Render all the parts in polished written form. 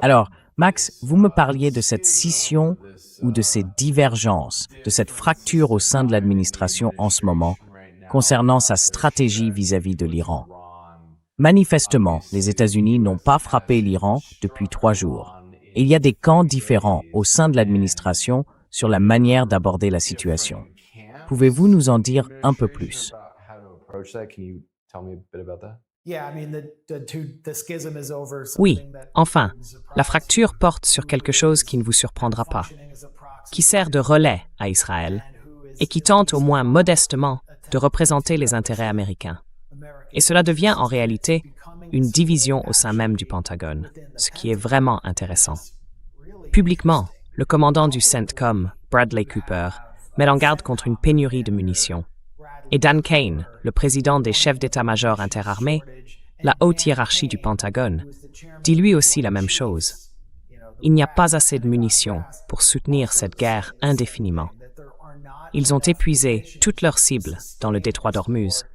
Alors, Max, vous me parliez de cette scission ou de ces divergences, de cette fracture au sein de l'administration en ce moment, concernant sa stratégie vis-à-vis de l'Iran. Manifestement, les États-Unis n'ont pas frappé l'Iran depuis 3 jours. Et il y a des camps différents au sein de l'administration sur la manière d'aborder la situation. Pouvez-vous nous en dire un peu plus? Oui, enfin, la fracture porte sur quelque chose qui ne vous surprendra pas, qui sert de relais à Israël et qui tente au moins modestement de représenter les intérêts américains. Et cela devient en réalité une division au sein même du Pentagone, ce qui est vraiment intéressant. Publiquement, le commandant du CENTCOM, Bradley Cooper, met en garde contre une pénurie de munitions. Et Dan Kane, le président des chefs d'état-major interarmés, la haute hiérarchie du Pentagone, dit lui aussi la même chose. Il n'y a pas assez de munitions pour soutenir cette guerre indéfiniment. Ils ont épuisé toutes leurs cibles dans le détroit d'Ormuz.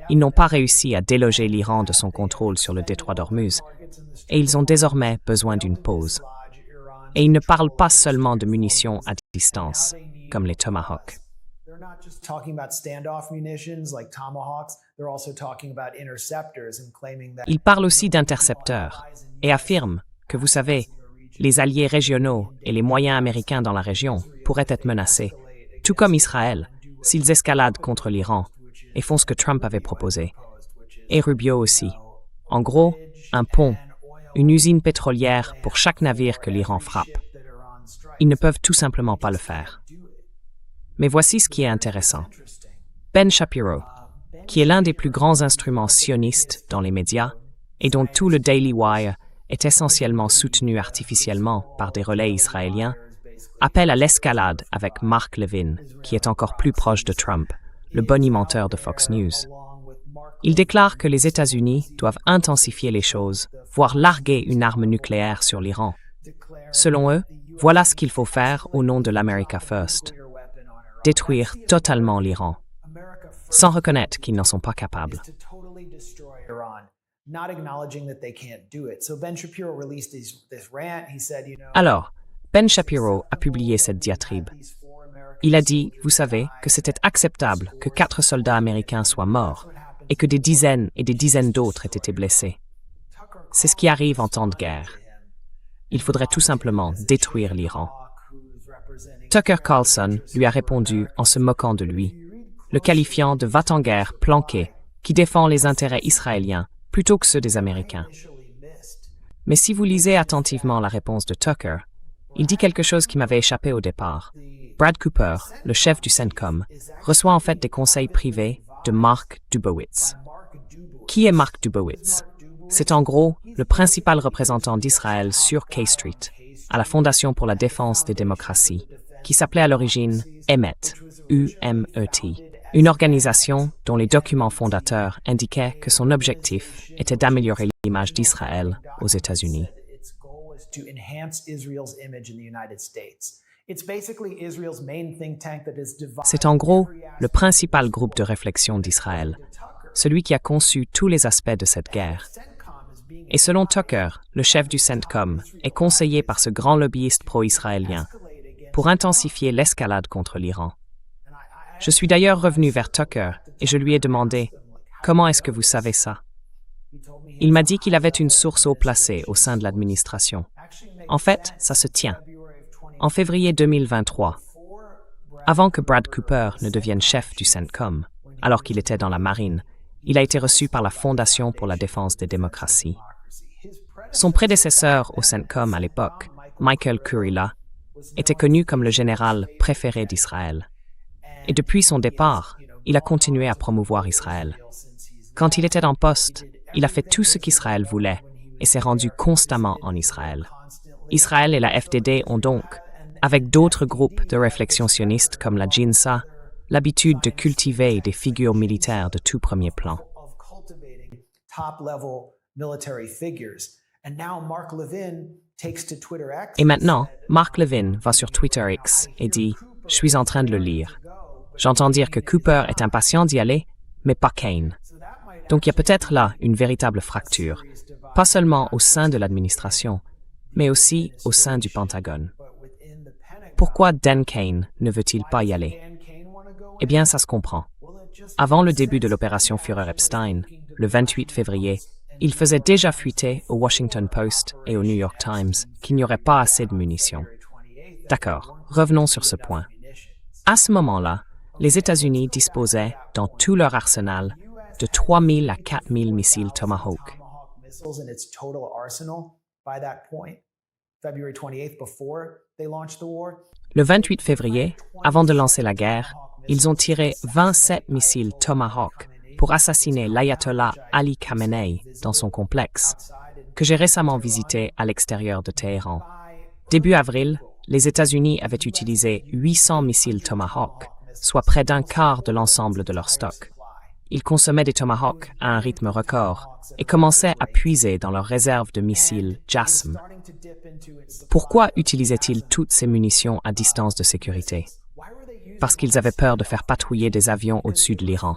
Ils n'ont pas réussi à déloger l'Iran de son contrôle sur le détroit d'Ormuz, et ils ont désormais besoin d'une pause. Et ils ne parlent pas seulement de munitions à distance, comme les Tomahawk. Ils parlent aussi d'intercepteurs et affirment que, vous savez, les alliés régionaux et les moyens américains dans la région pourraient être menacés, tout comme Israël, s'ils escaladent contre l'Iran et font ce que Trump avait proposé. Et Rubio aussi. En gros, un pont, une usine pétrolière pour chaque navire que l'Iran frappe. Ils ne peuvent tout simplement pas le faire. Mais voici ce qui est intéressant. Ben Shapiro, qui est l'un des plus grands instruments sionistes dans les médias et dont tout le Daily Wire est essentiellement soutenu artificiellement par des relais israéliens, appelle à l'escalade avec Mark Levin, qui est encore plus proche de Trump, le bonimenteur de Fox News. Il déclare que les États-Unis doivent intensifier les choses, voire larguer une arme nucléaire sur l'Iran. Selon eux, voilà ce qu'il faut faire au nom de l'America First. Détruire totalement l'Iran, sans reconnaître qu'ils n'en sont pas capables. Alors, Ben Shapiro a publié cette diatribe. Il a dit, vous savez, que c'était acceptable que 4 soldats américains soient morts et que des dizaines et des dizaines d'autres aient été blessés. C'est ce qui arrive en temps de guerre. Il faudrait tout simplement détruire l'Iran. Tucker Carlson lui a répondu en se moquant de lui, le qualifiant de va-t-en-guerre planqué qui défend les intérêts israéliens plutôt que ceux des Américains. Mais si vous lisez attentivement la réponse de Tucker, il dit quelque chose qui m'avait échappé au départ. Brad Cooper, le chef du CENTCOM, reçoit en fait des conseils privés de Mark Dubowitz. Qui est Mark Dubowitz? C'est en gros le principal représentant d'Israël sur K Street, à la Fondation pour la défense des démocraties, qui s'appelait à l'origine EMET, U-M-E-T, une organisation dont les documents fondateurs indiquaient que son objectif était d'améliorer l'image d'Israël aux États-Unis. C'est en gros le principal groupe de réflexion d'Israël, celui qui a conçu tous les aspects de cette guerre. Et selon Tucker, le chef du CENTCOM est conseillé par ce grand lobbyiste pro-israélien pour intensifier l'escalade contre l'Iran. Je suis d'ailleurs revenu vers Tucker et je lui ai demandé « Comment est-ce que vous savez ça ?» Il m'a dit qu'il avait une source haut placée au sein de l'administration. En fait, ça se tient. En février 2023, avant que Brad Cooper ne devienne chef du CENTCOM, alors qu'il était dans la marine, il a été reçu par la Fondation pour la défense des démocraties. Son prédécesseur au CENTCOM à l'époque, Michael Kurilla, était connu comme le général préféré d'Israël. Et depuis son départ, il a continué à promouvoir Israël. Quand il était en poste, il a fait tout ce qu'Israël voulait et s'est rendu constamment en Israël. Israël et la FDD ont donc, avec d'autres groupes de réflexion sionistes comme la JINSA, l'habitude de cultiver des figures militaires de tout premier plan. Et maintenant, Mark Levin va sur Twitter X et dit « Je suis en train de le lire. J'entends dire que Cooper est impatient d'y aller, mais pas Kane. » Donc il y a peut-être là une véritable fracture. pas seulement au sein de l'administration, mais aussi au sein du Pentagone. Pourquoi Dan Kane ne veut-il pas y aller? Eh bien, ça se comprend. Avant le début de l'opération Führer-Epstein, le 28 février, il faisait déjà fuiter au Washington Post et au New York Times qu'il n'y aurait pas assez de munitions. D'accord, revenons sur ce point. À ce moment-là, les États-Unis disposaient, dans tout leur arsenal, de 3 000 à 4 000 missiles Tomahawk. Le 28 février, avant de lancer la guerre, ils ont tiré 27 missiles Tomahawk pour assassiner l'ayatollah Ali Khamenei dans son complexe, que j'ai récemment visité à l'extérieur de Téhéran. Début avril, les États-Unis avaient utilisé 800 missiles Tomahawk, soit près d'un quart de l'ensemble de leur stock. Ils consommaient des Tomahawk à un rythme record et commençaient à puiser dans leurs réserves de missiles JASM. Pourquoi utilisaient-ils toutes ces munitions à distance de sécurité? Parce qu'ils avaient peur de faire patrouiller des avions au-dessus de l'Iran.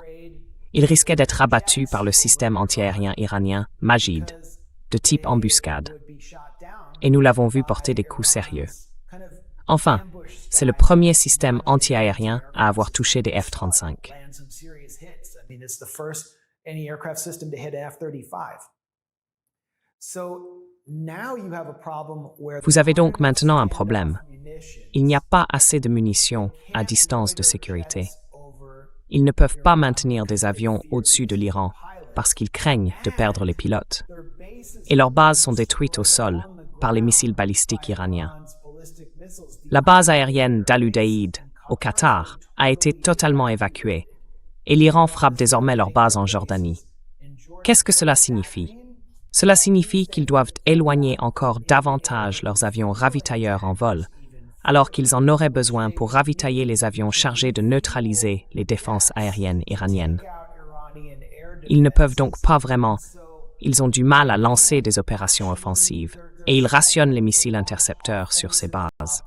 Ils risquaient d'être abattus par le système antiaérien iranien Majid, de type embuscade. Et nous l'avons vu porter des coups sérieux. Enfin, c'est le premier système antiaérien à avoir touché des F-35. Vous avez donc maintenant un problème. Il n'y a pas assez de munitions à distance de sécurité. Ils ne peuvent pas maintenir des avions au-dessus de l'Iran parce qu'ils craignent de perdre les pilotes. Et leurs bases sont détruites au sol par les missiles balistiques iraniens. La base aérienne d'Al-Udeid, au Qatar, a été totalement évacuée et l'Iran frappe désormais leur base en Jordanie. Qu'est-ce que cela signifie? Cela signifie qu'ils doivent éloigner encore davantage leurs avions ravitailleurs en vol, alors qu'ils en auraient besoin pour ravitailler les avions chargés de neutraliser les défenses aériennes iraniennes. Ils ne peuvent donc pas vraiment. Ils ont du mal à lancer des opérations offensives et ils rationnent les missiles intercepteurs sur ces bases.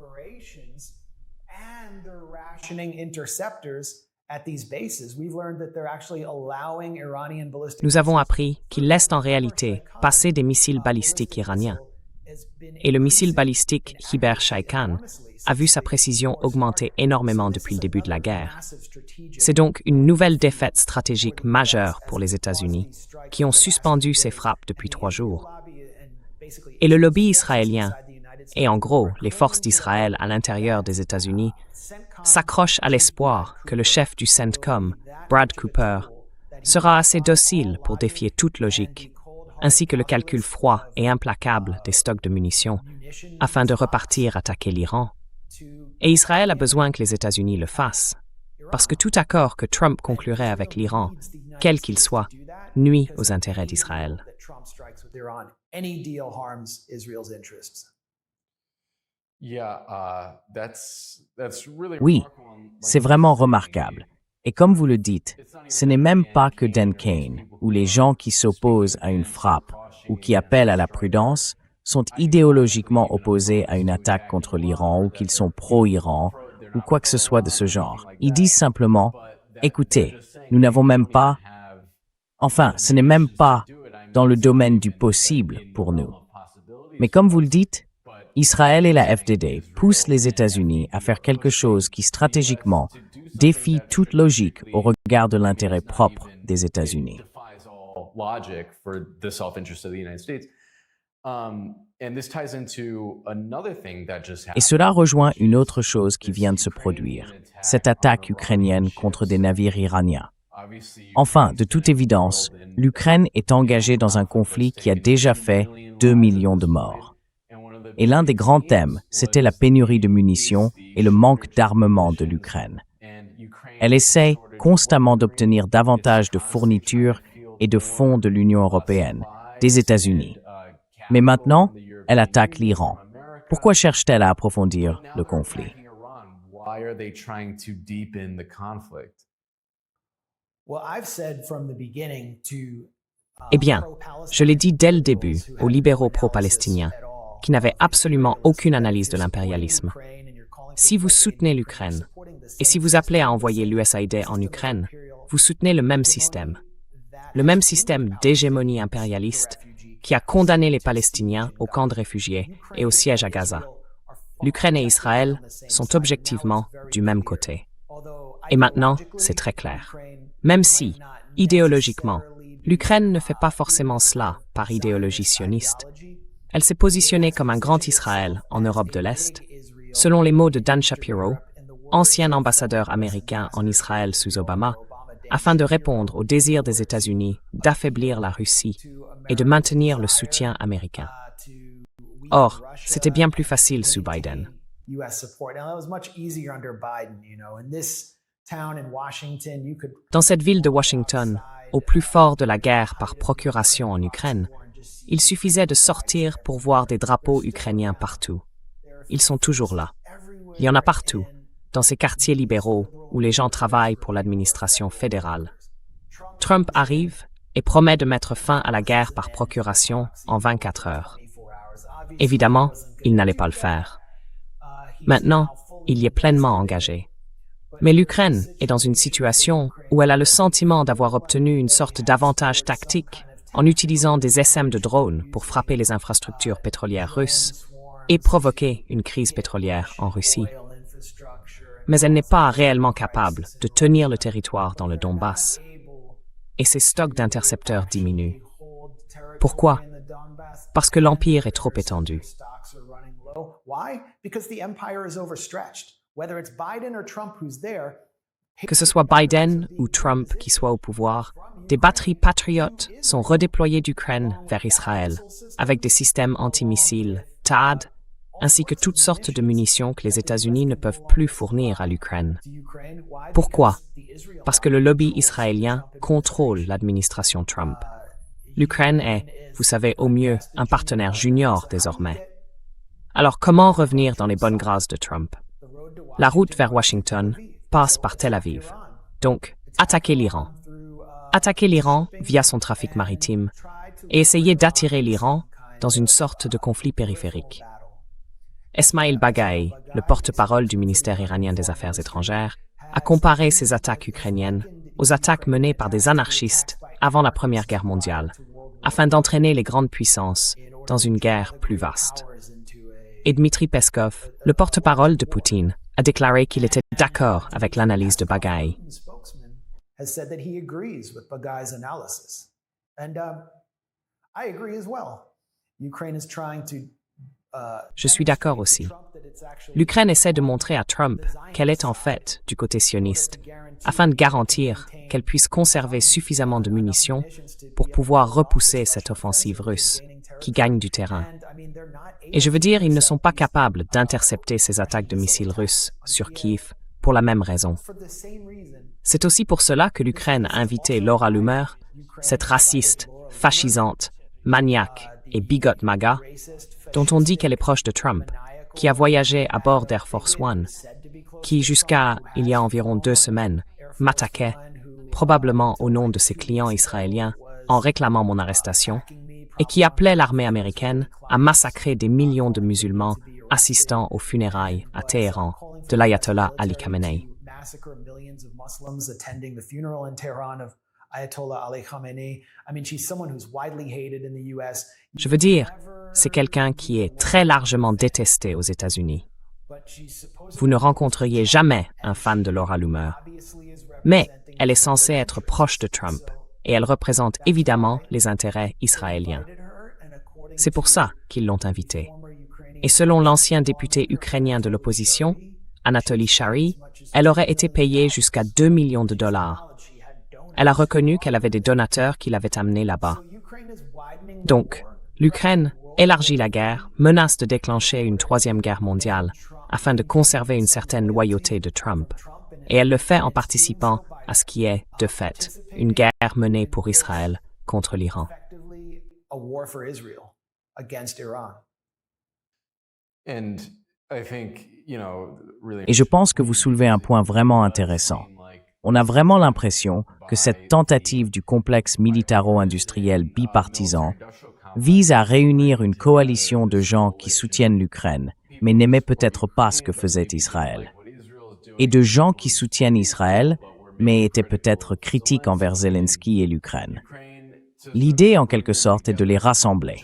Nous avons appris qu'ils laissent en réalité passer des missiles balistiques iraniens. Et le missile balistique Khiber Shaikhan a vu sa précision augmenter énormément depuis le début de la guerre. C'est donc une nouvelle défaite stratégique majeure pour les États-Unis, qui ont suspendu ces frappes depuis 3 jours. Et le lobby israélien, et en gros les forces d'Israël à l'intérieur des États-Unis, s'accrochent à l'espoir que le chef du CENTCOM, Brad Cooper, sera assez docile pour défier toute logique, ainsi que le calcul froid et implacable des stocks de munitions, afin de repartir attaquer l'Iran. Et Israël a besoin que les États-Unis le fassent, parce que tout accord que Trump conclurait avec l'Iran, quel qu'il soit, nuit aux intérêts d'Israël. Oui, c'est vraiment remarquable. Et comme vous le dites, ce n'est même pas que Dan Kane ou les gens qui s'opposent à une frappe ou qui appellent à la prudence sont idéologiquement opposés à une attaque contre l'Iran ou qu'ils sont pro-Iran ou quoi que ce soit de ce genre. Ils disent simplement, écoutez, nous n'avons même pas, enfin, ce n'est même pas dans le domaine du possible pour nous. Mais comme vous le dites, Israël et la FDD poussent les États-Unis à faire quelque chose qui stratégiquement défie toute logique au regard de l'intérêt propre des États-Unis. Et cela rejoint une autre chose qui vient de se produire, cette attaque ukrainienne contre des navires iraniens. Enfin, de toute évidence, l'Ukraine est engagée dans un conflit qui a déjà fait 2 millions de morts. Et l'un des grands thèmes, c'était la pénurie de munitions et le manque d'armement de l'Ukraine. Elle essaie constamment d'obtenir davantage de fournitures et de fonds de l'Union européenne, des États-Unis. Mais maintenant, elle attaque l'Iran. Pourquoi cherche-t-elle à approfondir le conflit? Eh bien, je l'ai dit dès le début aux libéraux pro-palestiniens, qui n'avaient absolument aucune analyse de l'impérialisme. Si vous soutenez l'Ukraine, et si vous appelez à envoyer l'USAID en Ukraine, vous soutenez le même système d'hégémonie impérialiste qui a condamné les Palestiniens au camp de réfugiés et au siège à Gaza. L'Ukraine et Israël sont objectivement du même côté. Et maintenant, c'est très clair. Même si, idéologiquement, l'Ukraine ne fait pas forcément cela par idéologie sioniste, elle s'est positionnée comme un grand Israël en Europe de l'Est, selon les mots de Dan Shapiro, ancien ambassadeur américain en Israël sous Obama, afin de répondre au désir des États-Unis d'affaiblir la Russie et de maintenir le soutien américain. Or, c'était bien plus facile sous Biden. Dans cette ville de Washington, au plus fort de la guerre par procuration en Ukraine, il suffisait de sortir pour voir des drapeaux ukrainiens partout. Ils sont toujours là. Il y en a partout, dans ces quartiers libéraux où les gens travaillent pour l'administration fédérale. Trump arrive et promet de mettre fin à la guerre par procuration en 24 heures. Évidemment, il n'allait pas le faire. Maintenant, il y est pleinement engagé. Mais l'Ukraine est dans une situation où elle a le sentiment d'avoir obtenu une sorte d'avantage tactique en utilisant des SM de drones pour frapper les infrastructures pétrolières russes et provoquer une crise pétrolière en Russie. Mais elle n'est pas réellement capable de tenir le territoire dans le Donbass. Et ses stocks d'intercepteurs diminuent. Pourquoi? Parce que l'empire est trop étendu. Que ce soit Biden ou Trump qui soit au pouvoir, des batteries patriotes sont redéployées d'Ukraine vers Israël, avec des systèmes antimissiles, THAAD, ainsi que toutes sortes de munitions que les États-Unis ne peuvent plus fournir à l'Ukraine. Pourquoi? Parce que le lobby israélien contrôle l'administration Trump. L'Ukraine est, vous savez au mieux, un partenaire junior désormais. Alors comment revenir dans les bonnes grâces de Trump? La route vers Washington passe par Tel Aviv. Donc, attaquer l'Iran. Attaquer l'Iran via son trafic maritime et essayer d'attirer l'Iran dans une sorte de conflit périphérique. Esmail Bagaei, le porte-parole du ministère iranien des Affaires étrangères, a comparé ces attaques ukrainiennes aux attaques menées par des anarchistes avant la Première Guerre mondiale, afin d'entraîner les grandes puissances dans une guerre plus vaste. Et Dmitri Peskov, le porte-parole de Poutine, a déclaré qu'il était d'accord avec l'analyse de Bagaei. Je suis d'accord aussi. L'Ukraine essaie de montrer à Trump qu'elle est en fait du côté sioniste, afin de garantir qu'elle puisse conserver suffisamment de munitions pour pouvoir repousser cette offensive russe qui gagne du terrain. Et je veux dire, ils ne sont pas capables d'intercepter ces attaques de missiles russes sur Kiev pour la même raison. C'est aussi pour cela que l'Ukraine a invité Laura Loomer, cette raciste, fascisante, maniaque et bigote MAGA, dont on dit qu'elle est proche de Trump, qui a voyagé à bord d'Air Force One, qui, jusqu'à il y a environ 2 semaines, m'attaquait, probablement au nom de ses clients israéliens, en réclamant mon arrestation, et qui appelait l'armée américaine à massacrer des millions de musulmans assistant aux funérailles à Téhéran de l'ayatollah Ali Khamenei. Je veux dire, c'est quelqu'un qui est très largement détesté aux États-Unis. Vous ne rencontreriez jamais un fan de Laura Loomer. Mais elle est censée être proche de Trump et elle représente évidemment les intérêts israéliens. C'est pour ça qu'ils l'ont invitée. Et selon l'ancien député ukrainien de l'opposition, Anatoly Shary, elle aurait été payée jusqu'à 2 millions de dollars. Elle a reconnu qu'elle avait des donateurs qui l'avaient amenée là-bas. Donc, l'Ukraine élargit la guerre, menace de déclencher une 3e guerre mondiale afin de conserver une certaine loyauté de Trump. Et elle le fait en participant à ce qui est, de fait, une guerre menée pour Israël contre l'Iran. Et je pense que vous soulevez un point vraiment intéressant. On a vraiment l'impression que cette tentative du complexe militaro-industriel bipartisan vise à réunir une coalition de gens qui soutiennent l'Ukraine, mais n'aimaient peut-être pas ce que faisait Israël, et de gens qui soutiennent Israël, mais étaient peut-être critiques envers Zelensky et l'Ukraine. L'idée, en quelque sorte, est de les rassembler.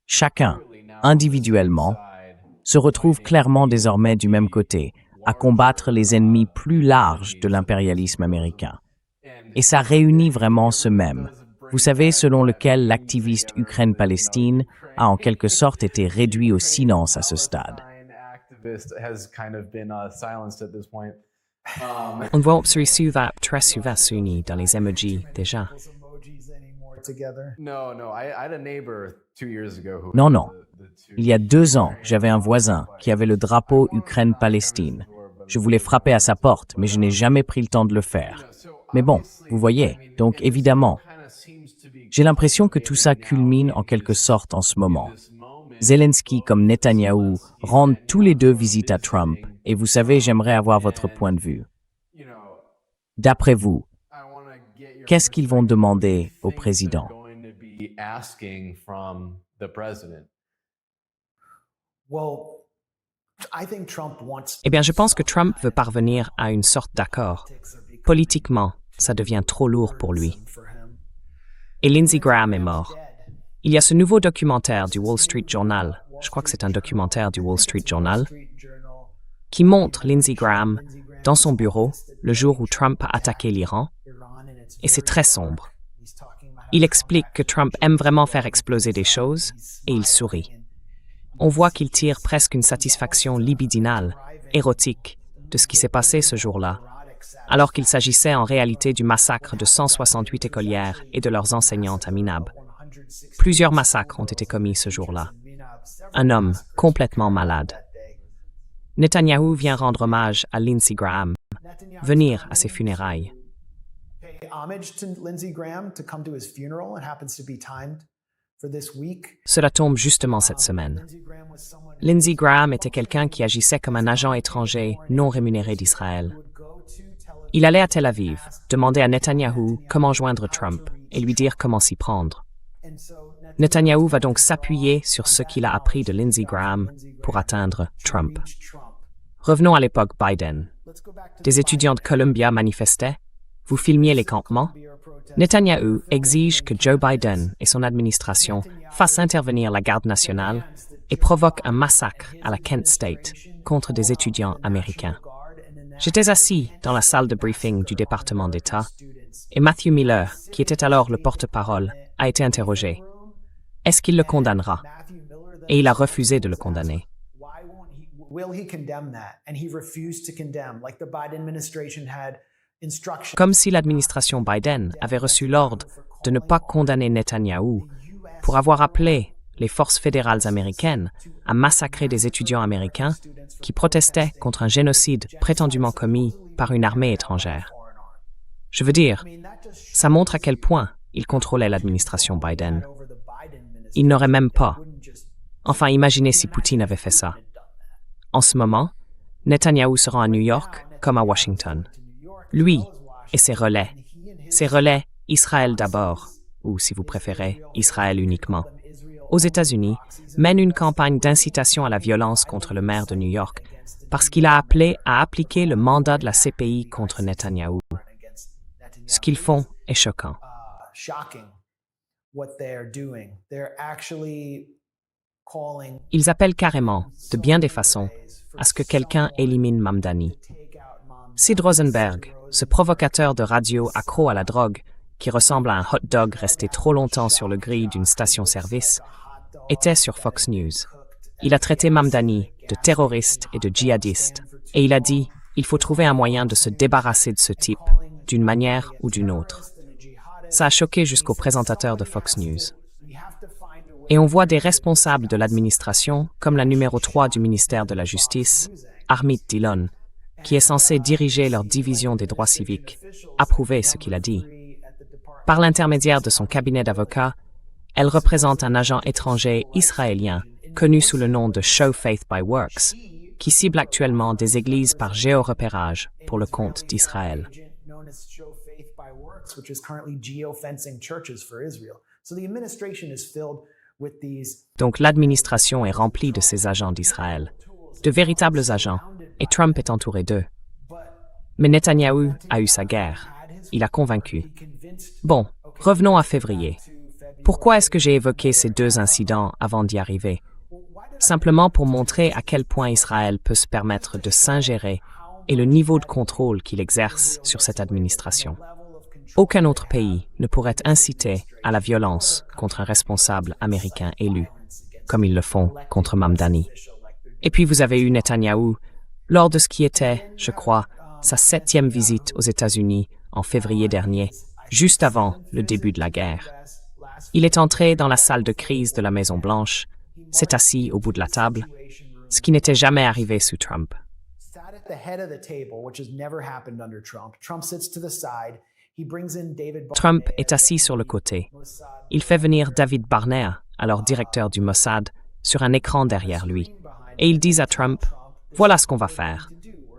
Chacun, individuellement, se retrouve clairement désormais du même côté, à combattre les ennemis plus larges de l'impérialisme américain. Et ça réunit vraiment ce même. Vous savez, selon lequel l'activiste Ukraine-Palestine a en quelque sorte été réduit au silence à ce stade. On voit observer très souvent Sunni dans les emojis déjà. Non, non. Il y a 2 ans, j'avais un voisin qui avait le drapeau Ukraine-Palestine. Je voulais frapper à sa porte, mais je n'ai jamais pris le temps de le faire. Mais bon, vous voyez, donc évidemment, j'ai l'impression que tout ça culmine en quelque sorte en ce moment. Zelensky comme Netanyahou rendent tous les deux visite à Trump, et vous savez, j'aimerais avoir votre point de vue. D'après vous, qu'est-ce qu'ils vont demander au président? Eh bien, je pense que Trump veut parvenir à une sorte d'accord. Politiquement, ça devient trop lourd pour lui. Et Lindsey Graham est mort. Il y a ce nouveau documentaire du Wall Street Journal, je crois que c'est un documentaire du Wall Street Journal, qui montre Lindsey Graham dans son bureau le jour où Trump a attaqué l'Iran, et c'est très sombre. Il explique que Trump aime vraiment faire exploser des choses, et il sourit. On voit qu'il tire presque une satisfaction libidinale, érotique, de ce qui s'est passé ce jour-là, alors qu'il s'agissait en réalité du massacre de 168 écolières et de leurs enseignantes à Minab. Plusieurs massacres ont été commis ce jour-là. Un homme complètement malade. Netanyahou vient rendre hommage à Lindsey Graham, venir à ses funérailles. Cela tombe justement cette semaine. Lindsey Graham était quelqu'un qui agissait comme un agent étranger non rémunéré d'Israël. Il allait à Tel Aviv, demander à Netanyahou comment joindre Trump et lui dire comment s'y prendre. Netanyahou va donc s'appuyer sur ce qu'il a appris de Lindsey Graham pour atteindre Trump. Revenons à l'époque Biden. Des étudiants de Columbia manifestaient. Vous filmiez les campements. Netanyahou exige que Joe Biden et son administration fassent intervenir la garde nationale et provoquent un massacre à la Kent State contre des étudiants américains. J'étais assis dans la salle de briefing du département d'État et Matthew Miller, qui était alors le porte-parole, a été interrogé. Est-ce qu'il le condamnera? Et il a refusé de le condamner. Comme si l'administration Biden avait reçu l'ordre de ne pas condamner Netanyahou pour avoir appelé les forces fédérales américaines à massacrer des étudiants américains qui protestaient contre un génocide prétendument commis par une armée étrangère. Je veux dire, ça montre à quel point il contrôlait l'administration Biden. Il n'aurait même pas. Enfin, imaginez si Poutine avait fait ça. En ce moment, Netanyahou se rend à New York comme à Washington. Lui et ses relais Israël d'abord, ou si vous préférez, Israël uniquement, aux États-Unis, mènent une campagne d'incitation à la violence contre le maire de New York parce qu'il a appelé à appliquer le mandat de la CPI contre Netanyahou. Ce qu'ils font est choquant. Ils appellent carrément, de bien des façons, à ce que quelqu'un élimine Mamdani. Sid Rosenberg, ce provocateur de radio accro à la drogue, qui ressemble à un hot dog resté trop longtemps sur le grill d'une station-service, était sur Fox News. Il a traité Mamdani de terroriste et de djihadiste, et il a dit « Il faut trouver un moyen de se débarrasser de ce type, d'une manière ou d'une autre. » Ça a choqué jusqu'au présentateur de Fox News. Et on voit des responsables de l'administration, comme la numéro 3 du ministère de la Justice, Harmeet Dillon, qui est censé diriger leur division des droits civiques, approuver ce qu'il a dit. Par l'intermédiaire de son cabinet d'avocats, elle représente un agent étranger israélien connu sous le nom de Show Faith by Works, qui cible actuellement des églises par géorepérage pour le compte d'Israël. Donc l'administration est remplie de ces agents d'Israël, de véritables agents, et Trump est entouré d'eux. Mais Netanyahou a eu sa guerre. Il a convaincu. Bon, revenons à février. Pourquoi est-ce que j'ai évoqué ces deux incidents avant d'y arriver? Simplement pour montrer à quel point Israël peut se permettre de s'ingérer et le niveau de contrôle qu'il exerce sur cette administration. Aucun autre pays ne pourrait inciter à la violence contre un responsable américain élu, comme ils le font contre Mamdani. Et puis vous avez eu Netanyahou, lors de ce qui était, je crois, sa 7e visite aux États-Unis en février dernier, juste avant le début de la guerre. Il est entré dans la salle de crise de la Maison-Blanche, s'est assis au bout de la table, ce qui n'était jamais arrivé sous Trump. Trump est assis sur le côté. Il fait venir David Barnea, alors directeur du Mossad, sur un écran derrière lui. Et ils disent à Trump, « Voilà ce qu'on va faire.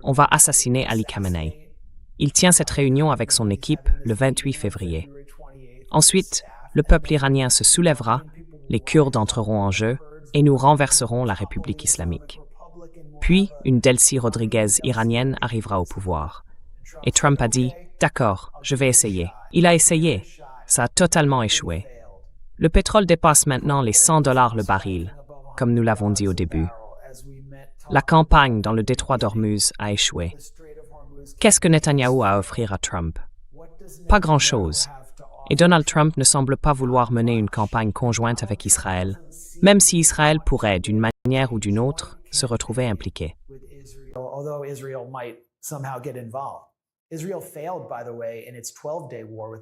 On va assassiner Ali Khamenei. » Il tient cette réunion avec son équipe le 28 février. Ensuite, le peuple iranien se soulèvera, les Kurdes entreront en jeu et nous renverserons la République islamique. Puis, une Delcy Rodriguez iranienne arrivera au pouvoir. Et Trump a dit, « D'accord, je vais essayer. » Il a essayé. Ça a totalement échoué. Le pétrole dépasse maintenant les $100 le baril, comme nous l'avons dit au début. La campagne dans le détroit d'Ormuz a échoué. Qu'est-ce que Netanyahou a à offrir à Trump? Pas grand-chose. Et Donald Trump ne semble pas vouloir mener une campagne conjointe avec Israël, même si Israël pourrait, d'une manière ou d'une autre, se retrouver impliqué.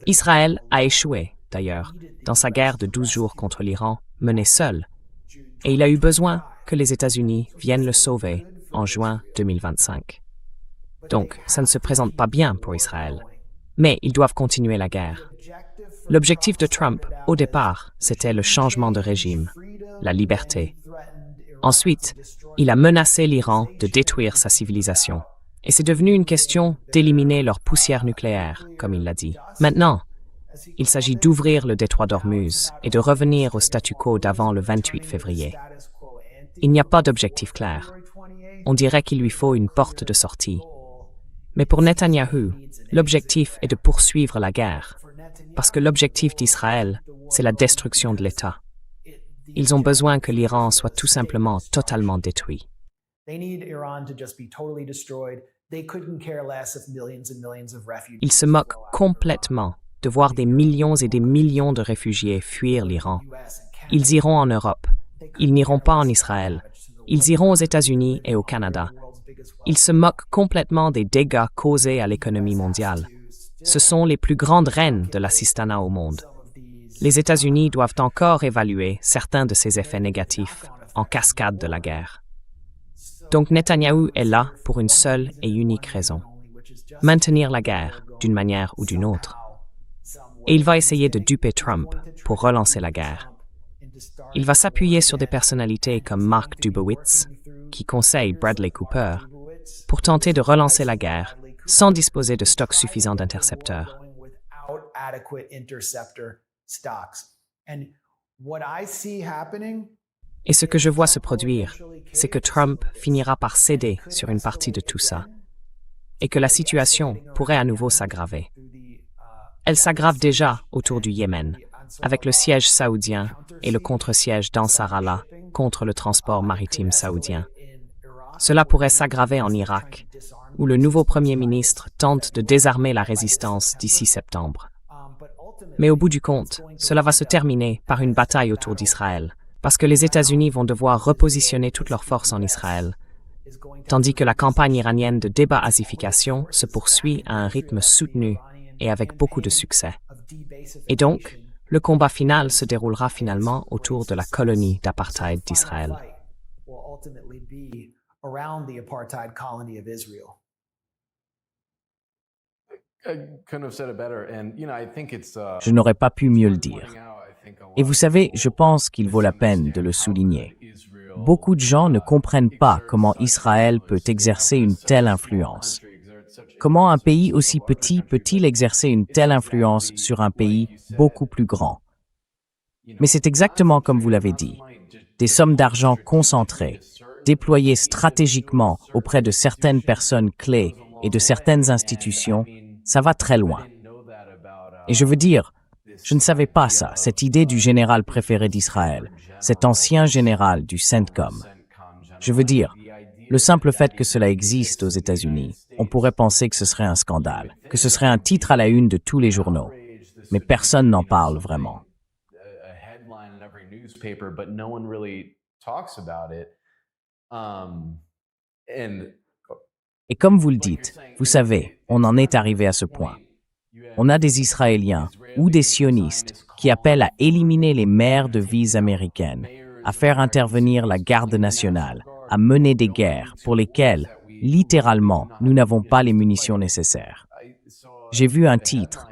Israël a échoué, d'ailleurs, dans sa guerre de 12 jours contre l'Iran, menée seul, et il a eu besoin que les États-Unis viennent le sauver en juin 2025. Donc, ça ne se présente pas bien pour Israël, mais ils doivent continuer la guerre. L'objectif de Trump, au départ, c'était le changement de régime, la liberté. Ensuite, il a menacé l'Iran de détruire sa civilisation. Et c'est devenu une question d'éliminer leur poussière nucléaire, comme il l'a dit. Maintenant, il s'agit d'ouvrir le détroit d'Ormuz et de revenir au statu quo d'avant le 28 février. Il n'y a pas d'objectif clair. On dirait qu'il lui faut une porte de sortie. Mais pour Netanyahou, l'objectif est de poursuivre la guerre, parce que l'objectif d'Israël, c'est la destruction de l'État. Ils ont besoin que l'Iran soit tout simplement totalement détruit. Ils se moquent complètement de voir des millions et des millions de réfugiés fuir l'Iran. Ils iront en Europe. Ils n'iront pas en Israël. Ils iront aux États-Unis et au Canada. Ils se moquent complètement des dégâts causés à l'économie mondiale. Ce sont les plus grandes reines de l'assistanat au monde. Les États-Unis doivent encore évaluer certains de ces effets négatifs en cascade de la guerre. Donc Netanyahou est là pour une seule et unique raison: maintenir la guerre d'une manière ou d'une autre. Et il va essayer de duper Trump pour relancer la guerre. Il va s'appuyer sur des personnalités comme Mark Dubowitz, qui conseille Bradley Cooper, pour tenter de relancer la guerre sans disposer de stocks suffisants d'intercepteurs. Et ce que je vois se produire, c'est que Trump finira par céder sur une partie de tout ça, et que la situation pourrait à nouveau s'aggraver. Elle s'aggrave déjà autour du Yémen, avec le siège saoudien et le contre-siège d'Ansar Allah contre le transport maritime saoudien. Cela pourrait s'aggraver en Irak, où le nouveau Premier ministre tente de désarmer la résistance d'ici septembre. Mais au bout du compte, cela va se terminer par une bataille autour d'Israël, parce que les États-Unis vont devoir repositionner toutes leurs forces en Israël, tandis que la campagne iranienne de débâazification se poursuit à un rythme soutenu et avec beaucoup de succès. Et donc, le combat final se déroulera finalement autour de la colonie d'apartheid d'Israël. Je n'aurais pas pu mieux le dire. Et vous savez, je pense qu'il vaut la peine de le souligner. Beaucoup de gens ne comprennent pas comment Israël peut exercer une telle influence. Comment un pays aussi petit peut-il exercer une telle influence sur un pays beaucoup plus grand? Mais c'est exactement comme vous l'avez dit. Des sommes d'argent concentrées, déployées stratégiquement auprès de certaines personnes clés et de certaines institutions, ça va très loin. Et je veux dire, Je ne savais pas ça, cette idée du général préféré d'Israël, cet ancien général du CENTCOM. Je veux dire, le simple fait que cela existe aux États-Unis, on pourrait penser que ce serait un scandale, que ce serait un titre à la une de tous les journaux. Mais personne n'en parle vraiment. Et comme vous le dites, vous savez, on en est arrivé à ce point. On a des Israéliens ou des sionistes qui appellent à éliminer les maires de villes américaines, à faire intervenir la garde nationale, à mener des guerres pour lesquelles, littéralement, nous n'avons pas les munitions nécessaires. J'ai vu un titre.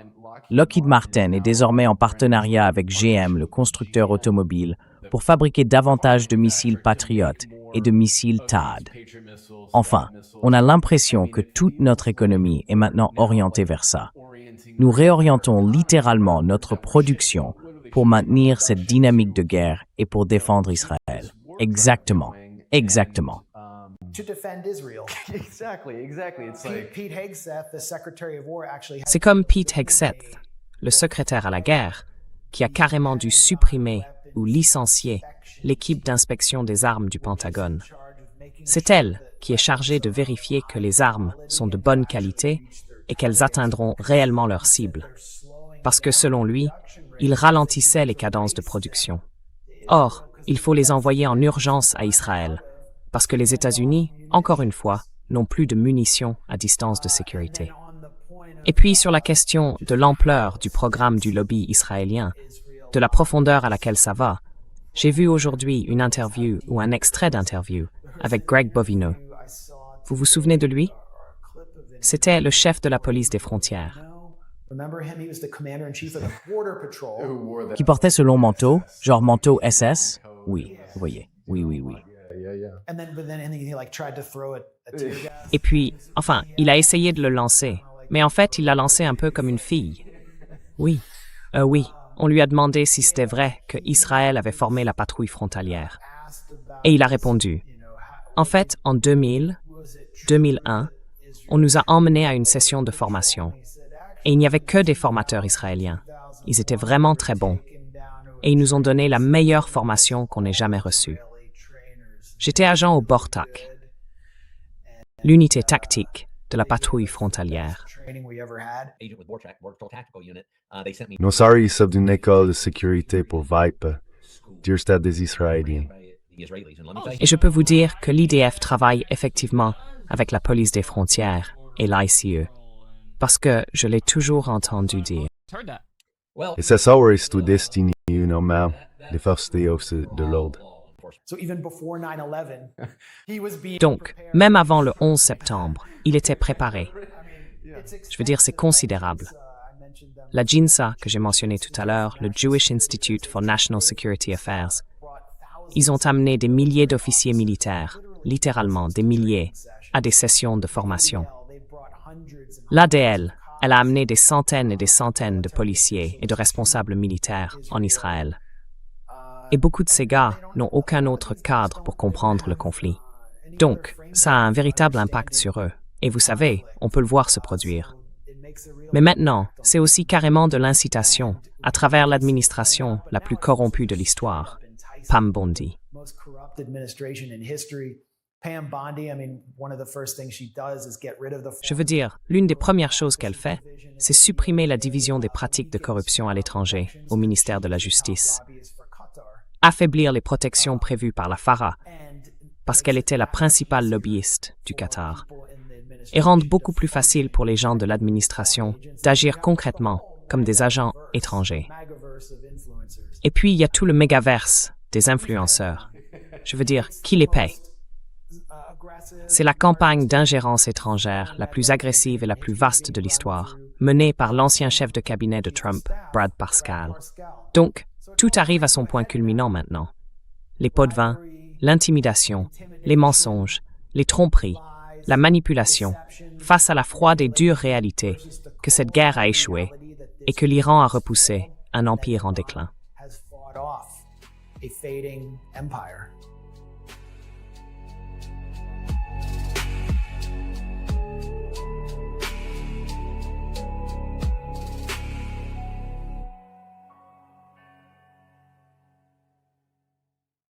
Lockheed Martin est désormais en partenariat avec GM, le constructeur automobile, pour fabriquer davantage de missiles Patriot et de missiles THAAD. Enfin, on a l'impression que toute notre économie est maintenant orientée vers ça. Nous réorientons littéralement notre production pour maintenir cette dynamique de guerre et pour défendre Israël. Exactement. Exactement. C'est comme Pete Hegseth, le secrétaire à la guerre, qui a carrément dû supprimer ou licencier l'équipe d'inspection des armes du Pentagone. C'est elle qui est chargée de vérifier que les armes sont de bonne qualité et qu'elles atteindront réellement leur cible. Parce que selon lui, il ralentissait les cadences de production. Or, il faut les envoyer en urgence à Israël, parce que les États-Unis, encore une fois, n'ont plus de munitions à distance de sécurité. Et puis sur la question de l'ampleur du programme du lobby israélien, de la profondeur à laquelle ça va, j'ai vu aujourd'hui une interview ou un extrait d'interview avec Greg Bovino. Vous vous souvenez de lui? C'était le chef de la police des frontières. Qui portait ce long manteau, genre manteau SS? Oui, vous voyez. Oui. Et puis, enfin, il a essayé de le lancer, mais en fait, il l'a lancé un peu comme une fille. Oui, on lui a demandé si c'était vrai que Israël avait formé la patrouille frontalière. Et il a répondu. En fait, en 2001, on nous a emmenés à une session de formation. Et il n'y avait que des formateurs israéliens. Ils étaient vraiment très bons. Et ils nous ont donné la meilleure formation qu'on ait jamais reçue. J'étais agent au Bortak, l'unité tactique de la patrouille frontalière. Nosari est d'une école de sécurité pour VIPE, dire stade des Israéliens. Et je peux vous dire que l'IDF travaille effectivement avec la police des frontières et l'ICE, parce que je l'ai toujours entendu dire. Et c'est ça où est destiné normal des forces de l'ordre. Donc, même avant le 11 septembre, il était préparé. Je veux dire, c'est considérable. La JINSA, que j'ai mentionné tout à l'heure, le Jewish Institute for National Security Affairs, ils ont amené des milliers d'officiers militaires, littéralement des milliers, à des sessions de formation. L'ADL, elle a amené des centaines et des centaines de policiers et de responsables militaires en Israël. Et beaucoup de ces gars n'ont aucun autre cadre pour comprendre le conflit. Donc, ça a un véritable impact sur eux. Et vous savez, on peut le voir se produire. Mais maintenant, c'est aussi carrément de l'incitation à travers l'administration la plus corrompue de l'histoire, Pam Bondi. Je veux dire, l'une des premières choses qu'elle fait, c'est supprimer la division des pratiques de corruption à l'étranger au ministère de la Justice, affaiblir les protections prévues par la FARA, parce qu'elle était la principale lobbyiste du Qatar, et rendre beaucoup plus facile pour les gens de l'administration d'agir concrètement comme des agents étrangers. Et puis, il y a tout le mégaverse des influenceurs. Je veux dire, qui les paye? C'est la campagne d'ingérence étrangère la plus agressive et la plus vaste de l'histoire, menée par l'ancien chef de cabinet de Trump, Brad Parscale. Donc, tout arrive à son point culminant maintenant. Les pots de vin, l'intimidation, les mensonges, les tromperies, la manipulation, face à la froide et dure réalité que cette guerre a échoué et que l'Iran a repoussé un empire en déclin.